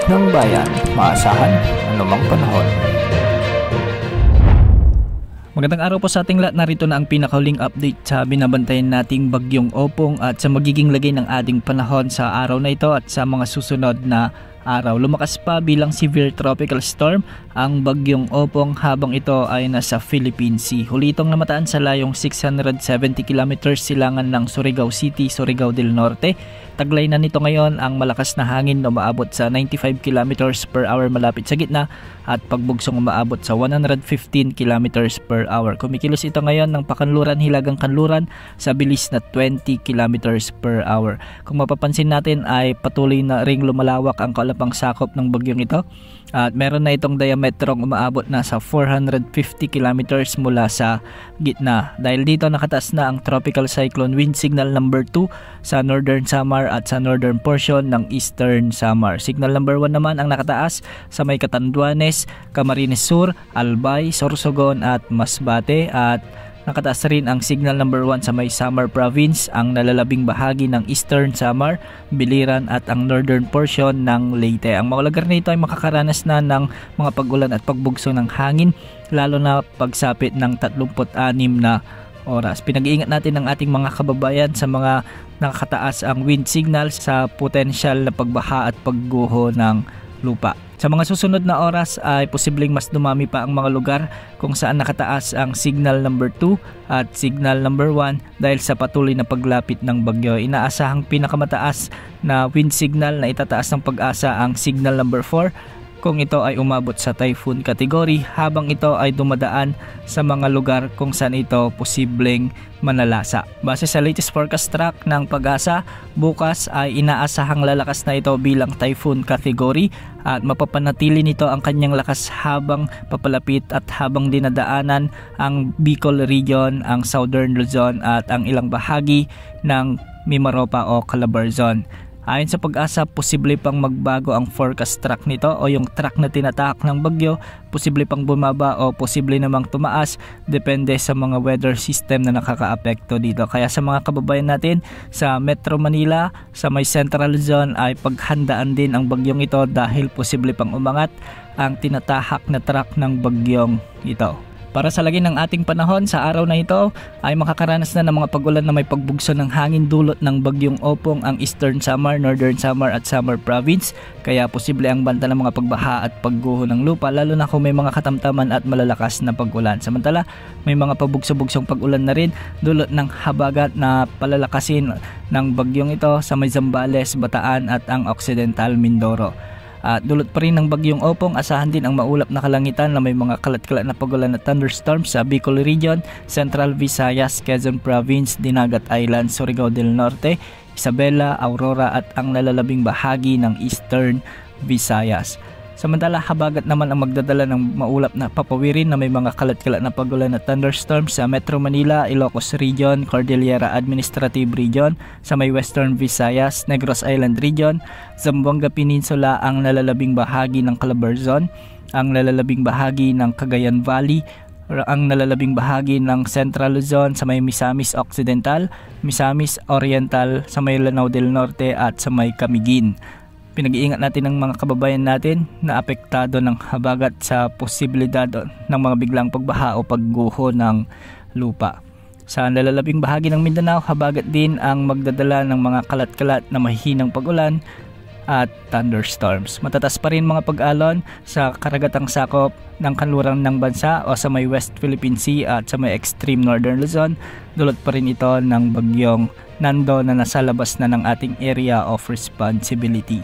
ng bayan, maasahan anumang panahon. Magandang araw po sa ating lahat. Narito na ang pinakahuling update sa binabantayan nating bagyong Opong at sa magiging lagay ng ating panahon sa araw na ito at sa mga susunod na araw. Lumakas pa bilang severe tropical storm ang bagyong Opong habang ito ay nasa Philippine Sea. Huli itong namataan sa layong 670 kilometers silangan ng Surigao City, Surigao del Norte. Taglay na nito ngayon ang malakas na hangin na umaabot sa 95 kilometers per hour malapit sa gitna at pagbugsong umaabot sa 115 kilometers per hour. Kumikilos ito ngayon ng pakanluran hilagang kanluran sa bilis na 20 kilometers per hour. Kung mapapansin natin ay patuloy na ring lumalawak ang kaulapang sakop ng bagyong ito at meron na itong diametrong umaabot na sa 450 kilometers mula sa gitna. Dahil dito nakataas na ang tropical cyclone wind signal number 2 sa northern Samar at sa northern portion ng eastern Samar. Signal number 1 naman ang nakataas sa may Catanduanes, Camarines Sur, Albay, Sorsogon at Masbate at nakataas rin ang signal number 1 sa may Samar Province, ang nalalabing bahagi ng Eastern Samar, Biliran at ang northern portion ng Leyte. Ang mga lugar na ito ay makakaranas na ng mga pag-ulan at pagbugso ng hangin lalo na pagsapit ng 36 na oras. Pinag-iingat natin ang ating mga kababayan sa mga nakakataas ang wind signal sa potensyal na pagbaha at pagguho ng lupa. Sa mga susunod na oras ay posibleng mas dumami pa ang mga lugar kung saan nakataas ang signal number 2 at signal number 1 dahil sa patuloy na paglapit ng bagyo. Inaasahang pinakamataas na wind signal na itataas ng Pag-asa ang signal number 4 kung ito ay umabot sa typhoon category habang ito ay dumadaan sa mga lugar kung saan ito posibleng manalasa. Base sa latest forecast track ng Pag-asa, bukas ay inaasahang lalakas na ito bilang typhoon category at mapapanatili nito ang kanyang lakas habang papalapit at habang dinadaanan ang Bicol region, ang Southern Luzon at ang ilang bahagi ng Mimaropa o Calabarzon. Ayon sa Pag-asa, posible pang magbago ang forecast track nito o yung track na tinatahak ng bagyo, posible pang bumaba o posible namang tumaas depende sa mga weather system na nakakaapekto dito. Kaya sa mga kababayan natin sa Metro Manila, sa may Central Luzon ay paghandaan din ang bagyong ito dahil posible pang umangat ang tinatahak na track ng bagyong ito. Para sa lagay ng ating panahon sa araw na ito ay makakaranas na ng mga pag-ulan na may pagbugso ng hangin dulot ng bagyong Opong ang Eastern Samar, Northern Samar at Samar Province. Kaya posible ang banta ng mga pagbaha at pagguho ng lupa lalo na kung may mga katamtaman at malalakas na pag-ulan. Samantala may mga pabugso-bugsong pag-ulan na rin dulot ng habagat na palalakasin ng bagyong ito sa may Zambales, Bataan at ang Occidental Mindoro. At dulot pa rin ng bagyong Opong, asahan din ang maulap na kalangitan na may mga kalat-kalat na pag-ulan at thunderstorms sa Bicol Region, Central Visayas, Quezon Province, Dinagat Island, Surigao del Norte, Isabela, Aurora at ang nalalabing bahagi ng Eastern Visayas. Samantala, habagat naman ang magdadala ng maulap na papawirin na may mga kalat-kalat na pag-ulan at thunderstorms sa Metro Manila, Ilocos Region, Cordillera Administrative Region, sa may Western Visayas, Negros Island Region, Zamboanga Peninsula, ang nalalabing bahagi ng Calabarzon, ang nalalabing bahagi ng Cagayan Valley, ang nalalabing bahagi ng Central Luzon sa may Misamis Occidental, Misamis Oriental, sa may Lanao del Norte at sa may Camiguin. Pinag-iingat natin ang mga kababayan natin na apektado ng habagat sa posibilidad ng mga biglang pagbaha o pagguho ng lupa. Sa nalalabing bahagi ng Mindanao, habagat din ang magdadala ng mga kalat-kalat na mahihinang pag-ulan at thunderstorms. Matatas pa rin mga pag-alon sa karagatang sakop ng kanluran ng bansa o sa may West Philippine Sea at sa may extreme northern Luzon. Dulot pa rin ito ng bagyong Nando na nasa labas na ng ating area of responsibility.